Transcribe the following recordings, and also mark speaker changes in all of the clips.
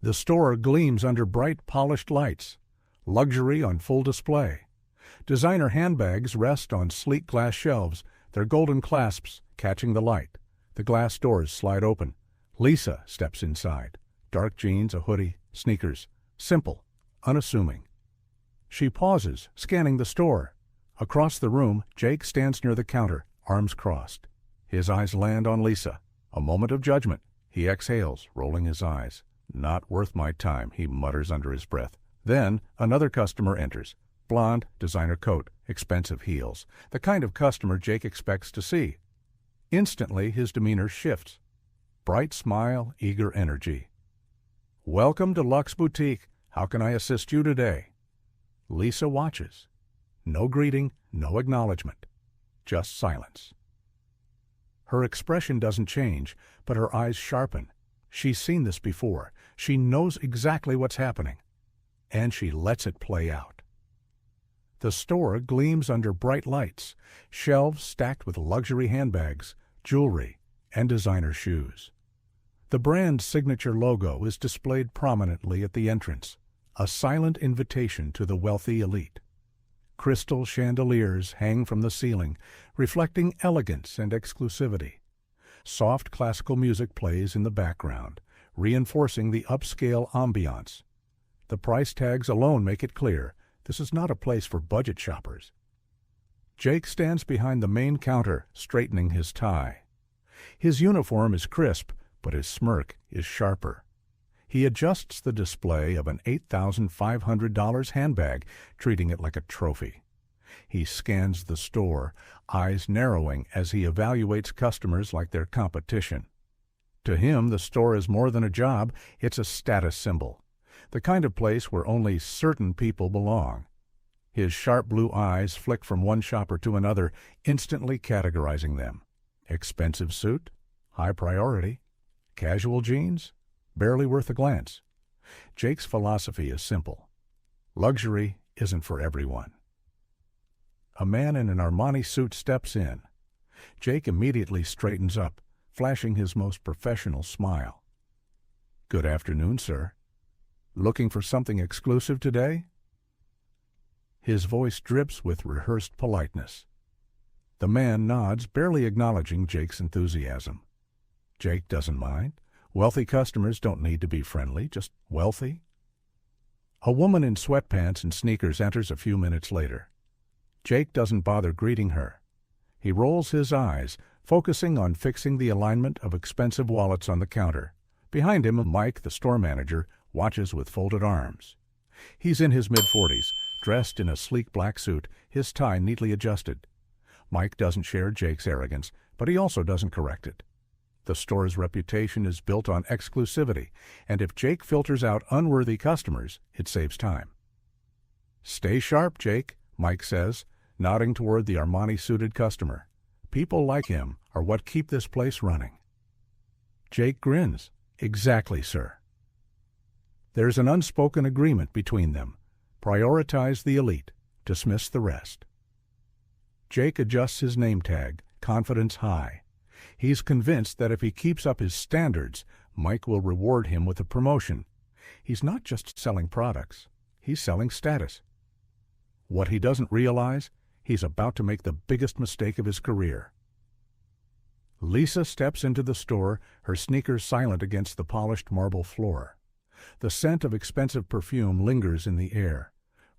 Speaker 1: The store gleams under bright, polished lights. Luxury on full display. Designer handbags rest on sleek glass shelves, their golden clasps catching the light. The glass doors slide open. Lisa steps inside. Dark jeans, a hoodie, sneakers. Simple, unassuming. She pauses, scanning the store. Across the room, Jake stands near the counter, arms crossed. His eyes land on Lisa. A moment of judgment. He exhales, rolling his eyes. "Not worth my time," he mutters under his breath. Then another customer enters. Blonde, designer coat, expensive heels. The kind of customer Jake expects to see. Instantly, his demeanor shifts. Bright smile, eager energy. "Welcome to Luxe Boutique. How can I assist you today?" Lisa watches. No greeting, no acknowledgement. Just silence. Her expression doesn't change, but her eyes sharpen. She's seen this before. She knows exactly what's happening. And she lets it play out. The store gleams under bright lights, shelves stacked with luxury handbags, jewelry, and designer shoes. The brand's signature logo is displayed prominently at the entrance, a silent invitation to the wealthy elite. Crystal chandeliers hang from the ceiling, reflecting elegance and exclusivity. Soft classical music plays in the background, reinforcing the upscale ambiance. The price tags alone make it clear this is not a place for budget shoppers. Jake stands behind the main counter, straightening his tie. His uniform is crisp, but his smirk is sharper. He adjusts the display of an $8,500 handbag, treating it like a trophy. He scans the store, eyes narrowing as he evaluates customers like their competition. To him, the store is more than a job, it's a status symbol. The kind of place where only certain people belong. His sharp blue eyes flick from one shopper to another, instantly categorizing them. Expensive suit? High priority. Casual jeans? Barely worth a glance. Jake's philosophy is simple. Luxury isn't for everyone. A man in an Armani suit steps in. Jake immediately straightens up, flashing his most professional smile. "Good afternoon, sir. Looking for something exclusive today?" His voice drips with rehearsed politeness. The man nods, barely acknowledging Jake's enthusiasm. Jake doesn't mind. Wealthy customers don't need to be friendly, just wealthy. A woman in sweatpants and sneakers enters a few minutes later. Jake doesn't bother greeting her. He rolls his eyes, focusing on fixing the alignment of expensive wallets on the counter. Behind him, Mike, the store manager, watches with folded arms. He's in his mid-40s, dressed in a sleek black suit, his tie neatly adjusted. Mike doesn't share Jake's arrogance, but he also doesn't correct it. The store's reputation is built on exclusivity, and if Jake filters out unworthy customers, it saves time. "Stay sharp, Jake," Mike says, nodding toward the Armani-suited customer. "People like him are what keep this place running." Jake grins. "Exactly, sir." There's an unspoken agreement between them. Prioritize the elite, dismiss the rest. Jake adjusts his name tag, confidence high. He's convinced that if he keeps up his standards, Mike will reward him with a promotion. He's not just selling products, he's selling status. What he doesn't realize, he's about to make the biggest mistake of his career. Lisa steps into the store, her sneakers silent against the polished marble floor. The scent of expensive perfume lingers in the air.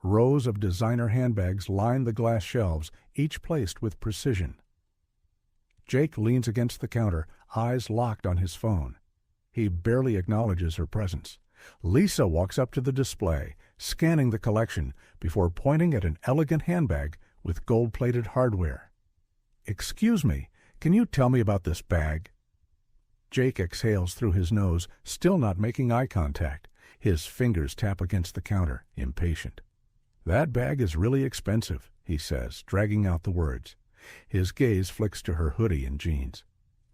Speaker 1: Rows of designer handbags line the glass shelves, each placed with precision. Jake leans against the counter, eyes locked on his phone. He barely acknowledges her presence. Lisa walks up to the display, scanning the collection, before pointing at an elegant handbag with gold-plated hardware. "Excuse me, can you tell me about this bag?" Jake exhales through his nose, still not making eye contact. His fingers tap against the counter, impatient. "That bag is really expensive," he says, dragging out the words. His gaze flicks to her hoodie and jeans.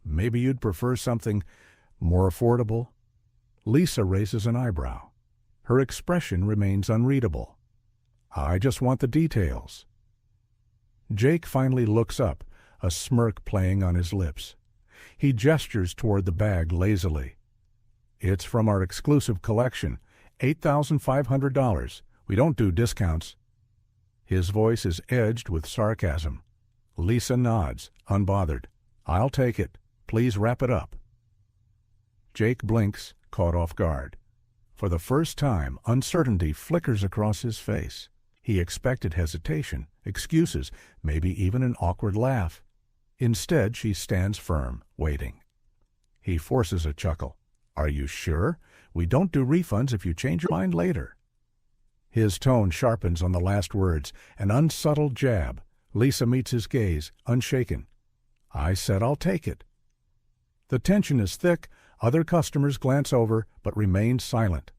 Speaker 1: "Maybe you'd prefer something more affordable?" Lisa raises an eyebrow. Her expression remains unreadable. "I just want the details." Jake finally looks up, a smirk playing on his lips. He gestures toward the bag lazily. It's from our exclusive collection, $8,500. We don't do discounts. His voice is edged with sarcasm. Lisa nods, unbothered. I'll take it. Please wrap it up. Jake blinks, caught off guard. For the first time, uncertainty flickers across his face. He expected hesitation, excuses, maybe even an awkward laugh. Instead, she stands firm, waiting. He forces a chuckle. Are you sure? We don't do refunds if you change your mind later. His tone sharpens on the last words, an unsubtle jab. Lisa meets his gaze, unshaken. I said I'll take it. The tension is thick. Other customers glance over, but remain silent.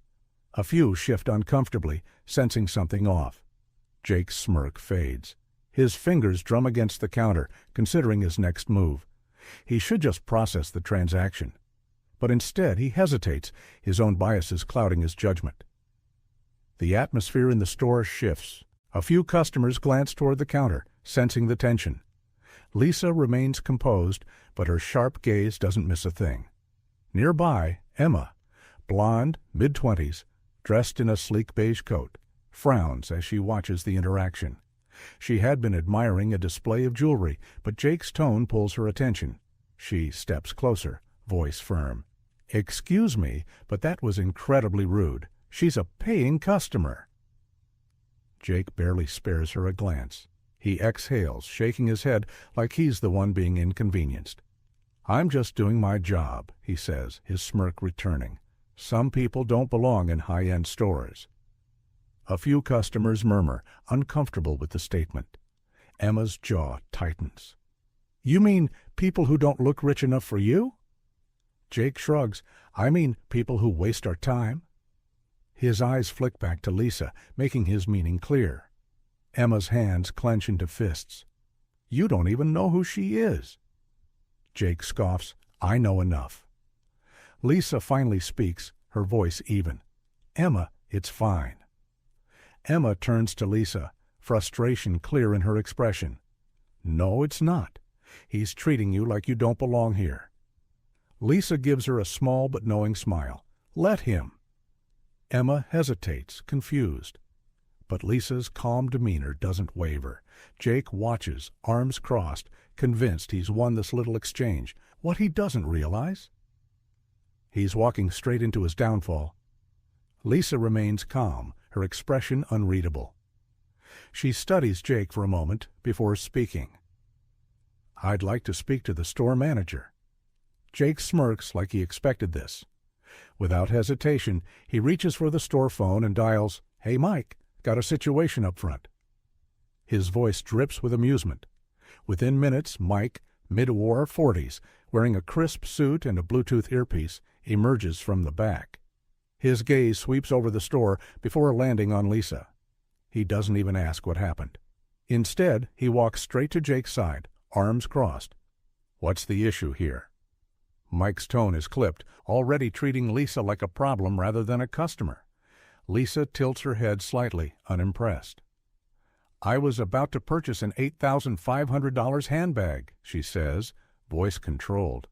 Speaker 1: A few shift uncomfortably, sensing something off. Jake's smirk fades. His fingers drum against the counter, considering his next move. He should just process the transaction. But instead, he hesitates, his own biases clouding his judgment. The atmosphere in the store shifts. A few customers glance toward the counter, sensing the tension. Lisa remains composed, but her sharp gaze doesn't miss a thing. Nearby, Emma, blonde, mid-20s, dressed in a sleek beige coat, frowns as she watches the interaction. She had been admiring a display of jewelry, but Jake's tone pulls her attention. She steps closer, voice firm. Excuse me, but that was incredibly rude. She's a paying customer. Jake barely spares her a glance. He exhales, shaking his head like he's the one being inconvenienced. I'm just doing my job, he says, his smirk returning. Some people don't belong in high-end stores. A few customers murmur, uncomfortable with the statement. Emma's jaw tightens. You mean people who don't look rich enough for you? Jake shrugs. I mean people who waste our time. His eyes flick back to Lisa, making his meaning clear. Emma's hands clench into fists. You don't even know who she is. Jake scoffs. I know enough. Lisa finally speaks, her voice even. Emma, it's fine. Emma turns to Lisa, frustration clear in her expression. No, it's not. He's treating you like you don't belong here. Lisa gives her a small but knowing smile. Let him. Emma hesitates, confused. But Lisa's calm demeanor doesn't waver. Jake watches, arms crossed, convinced he's won this little exchange. What he doesn't realize? He's walking straight into his downfall. Lisa remains calm, her expression unreadable. She studies Jake for a moment before speaking. I'd like to speak to the store manager. Jake smirks like he expected this. Without hesitation, he reaches for the store phone and dials, Hey Mike, got a situation up front. His voice drips with amusement. Within minutes, Mike, mid-war 40s, wearing a crisp suit and a Bluetooth earpiece, emerges from the back. His gaze sweeps over the store before landing on Lisa. He doesn't even ask what happened. Instead, he walks straight to Jake's side, arms crossed. What's the issue here? Mike's tone is clipped, already treating Lisa like a problem rather than a customer. Lisa tilts her head slightly, unimpressed. I was about to purchase an $8,500 handbag, she says, voice controlled.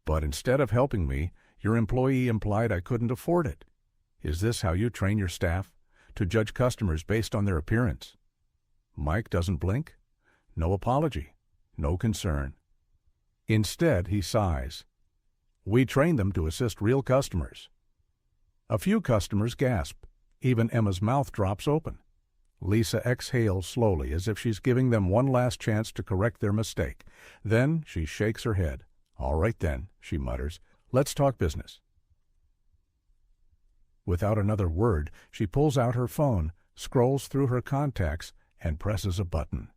Speaker 1: But instead of helping me, your employee implied I couldn't afford it. Is this how you train your staff? To judge customers based on their appearance? Mike doesn't blink. No apology. No concern. Instead, he sighs. We train them to assist real customers. A few customers gasp. Even Emma's mouth drops open. Lisa exhales slowly as if she's giving them one last chance to correct their mistake. Then she shakes her head. All right then, she mutters. Let's talk business. Without another word, she pulls out her phone, scrolls through her contacts, and presses a button.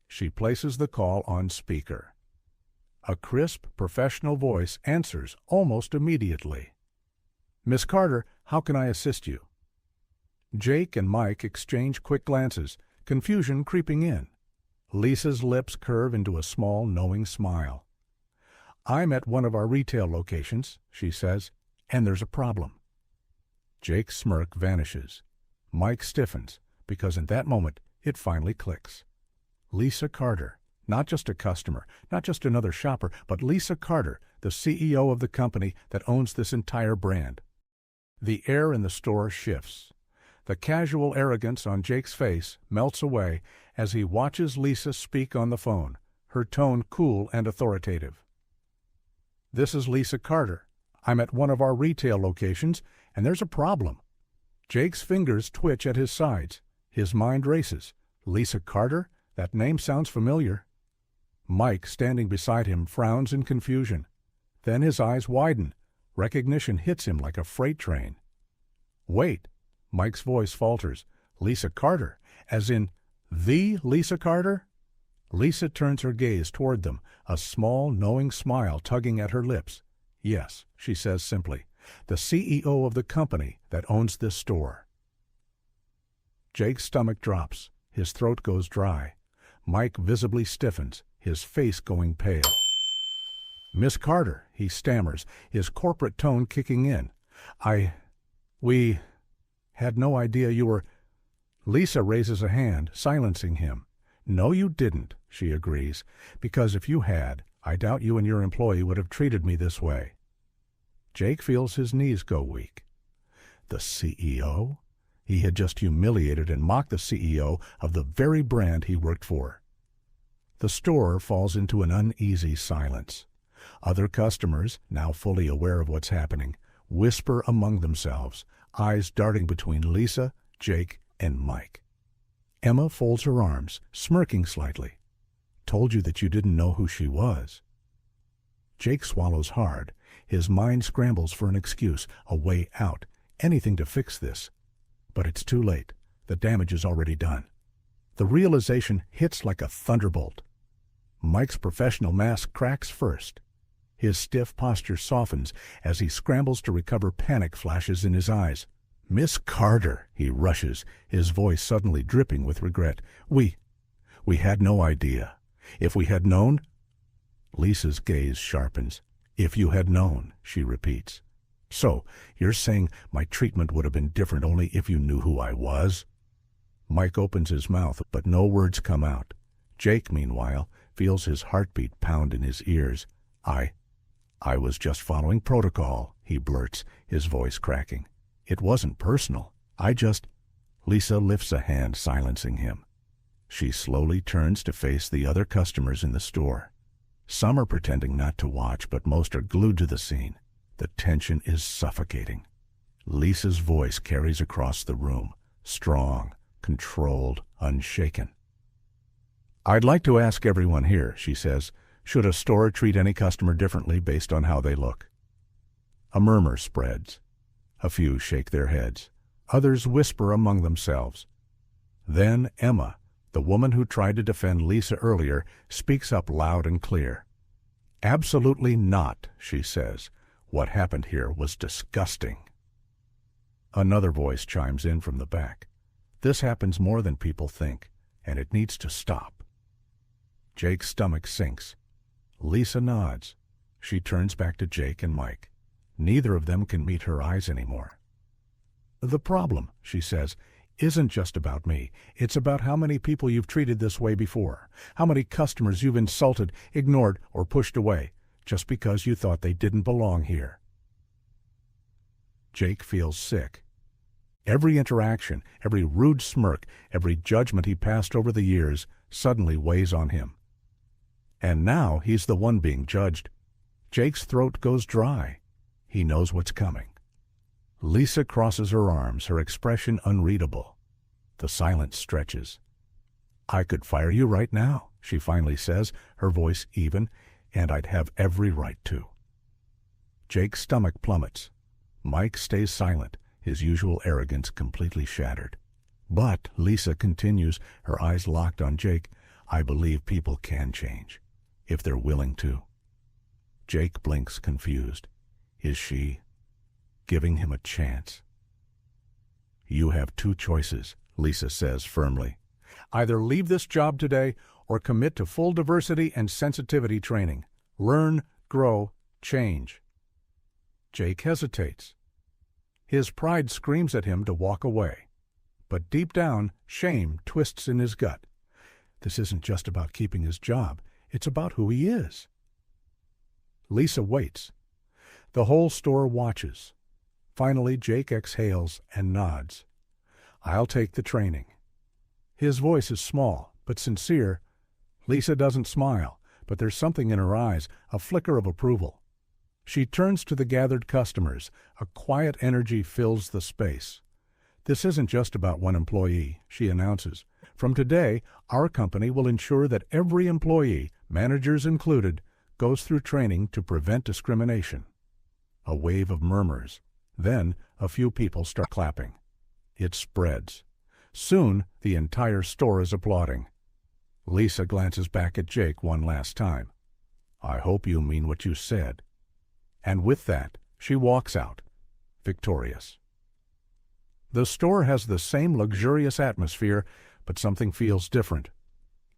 Speaker 1: She places the call on speaker. A crisp, professional voice answers almost immediately. Miss Carter, how can I assist you? Jake and Mike exchange quick glances, confusion creeping in. Lisa's lips curve into a small, knowing smile. I'm at one of our retail locations, she says, and there's a problem. Jake's smirk vanishes. Mike stiffens, because in that moment it finally clicks. Lisa Carter, Not just a customer, not just another shopper, but Lisa Carter, the CEO of the company that owns this entire brand. The air in the store shifts. The casual arrogance on Jake's face melts away as he watches Lisa speak on the phone, her tone cool and authoritative. "This is Lisa Carter. I'm at one of our retail locations, and there's a problem." Jake's fingers twitch at his sides. His mind races. Lisa Carter? That name sounds familiar. Mike, standing beside him, frowns in confusion. Then his eyes widen. Recognition hits him like a freight train. "Wait." Mike's voice falters. "Lisa Carter? As in, the Lisa Carter?" Lisa turns her gaze toward them, a small, knowing smile tugging at her lips. "Yes," she says simply, "the CEO of the company that owns this store." Jake's stomach drops. His throat goes dry. Mike visibly stiffens, his face going pale. "Miss Carter," he stammers, his corporate tone kicking in. We had no idea you were—" Lisa raises a hand, silencing him. "No, you didn't," she agrees, "because if you had, I doubt you and your employee would have treated me this way." Jake feels his knees go weak. The CEO? He had just humiliated and mocked the CEO of the very brand he worked for. The store falls into an uneasy silence. Other customers, now fully aware of what's happening, whisper among themselves, eyes darting between Lisa, Jake, and Mike. Emma folds her arms, smirking slightly. "Told you that you didn't know who she was." Jake swallows hard. His mind scrambles for an excuse, a way out, anything to fix this. But it's too late. The damage is already done. The realization hits like a thunderbolt. Mike's professional mask cracks first. His stiff posture softens as he scrambles to recover. Panic flashes in his eyes. "Miss Carter," he rushes, his voice suddenly dripping with regret. We had no idea. If we had known—" Lisa's gaze sharpens. "If you had known," she repeats. "So, you're saying my treatment would have been different only if you knew who I was?" Mike opens his mouth, but no words come out. Jake, meanwhile, feels his heartbeat pound in his ears. I was just following protocol," he blurts, his voice cracking. "It wasn't personal. Lisa lifts a hand, silencing him. She slowly turns to face the other customers in the store. Some are pretending not to watch, but most are glued to the scene. The tension is suffocating. Lisa's voice carries across the room, strong, controlled, unshaken. "I'd like to ask everyone here," she says, "should a store treat any customer differently based on how they look?" A murmur spreads. A few shake their heads. Others whisper among themselves. Then Emma, the woman who tried to defend Lisa earlier, speaks up loud and clear. "Absolutely not," she says. "What happened here was disgusting." Another voice chimes in from the back. "This happens more than people think, and it needs to stop." Jake's stomach sinks. Lisa nods. She turns back to Jake and Mike. Neither of them can meet her eyes anymore. "The problem," she says, "isn't just about me. It's about how many people you've treated this way before, how many customers you've insulted, ignored, or pushed away, just because you thought they didn't belong here." Jake feels sick. Every interaction, every rude smirk, every judgment he passed over the years suddenly weighs on him. And now he's the one being judged. Jake's throat goes dry. He knows what's coming. Lisa crosses her arms, her expression unreadable. The silence stretches. "I could fire you right now," she finally says, her voice even, "and I'd have every right to." Jake's stomach plummets. Mike stays silent, his usual arrogance completely shattered. "But," Lisa continues, her eyes locked on Jake, "I believe people can change, if they're willing to." Jake blinks, confused. Is she giving him a chance? "You have two choices," Lisa says firmly. "Either leave this job today or commit to full diversity and sensitivity training. Learn, grow, change." Jake hesitates. His pride screams at him to walk away. But deep down, shame twists in his gut. This isn't just about keeping his job. It's about who he is. Lisa waits. The whole store watches. Finally, Jake exhales and nods. I'll take the training. His voice is small, but sincere. Lisa doesn't smile, but there's something in her eyes, a flicker of approval. She turns to the gathered customers. A quiet energy fills the space. This isn't just about one employee, she announces. From today, our company will ensure that every employee, managers included, goes through training to prevent discrimination. A wave of murmurs. Then a few people start clapping. It spreads. Soon the entire store is applauding. Lisa glances back at Jake one last time. I hope you mean what you said. And with that, she walks out, victorious. The store has the same luxurious atmosphere, but something feels different.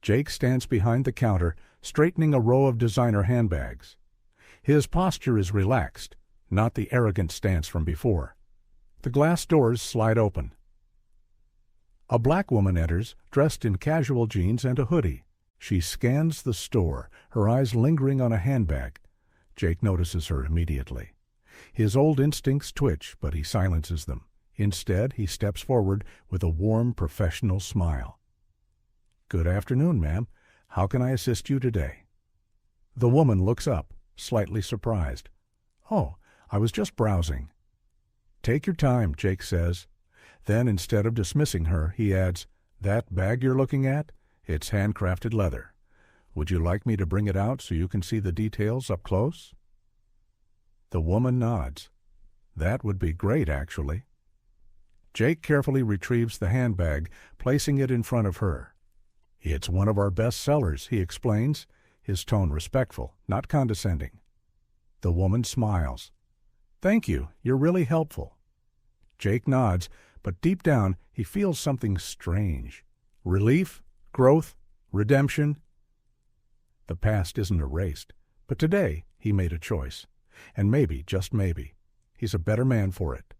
Speaker 1: Jake stands behind the counter, straightening a row of designer handbags. His posture is relaxed, not the arrogant stance from before. The glass doors slide open. A black woman enters, dressed in casual jeans and a hoodie. She scans the store, her eyes lingering on a handbag. Jake notices her immediately. His old instincts twitch, but he silences them. Instead, he steps forward with a warm, professional smile. Good afternoon, ma'am. How can I assist you today? The woman looks up, slightly surprised. Oh, I was just browsing. Take your time, Jake says. Then, instead of dismissing her, he adds, That bag you're looking at? It's handcrafted leather. Would you like me to bring it out so you can see the details up close? The woman nods. That would be great, actually. Jake carefully retrieves the handbag, placing it in front of her. It's one of our best sellers, he explains, his tone respectful, not condescending. The woman smiles. Thank you, you're really helpful. Jake nods, but deep down he feels something strange. Relief, growth, redemption. The past isn't erased, but today he made a choice. And maybe, just maybe, he's a better man for it.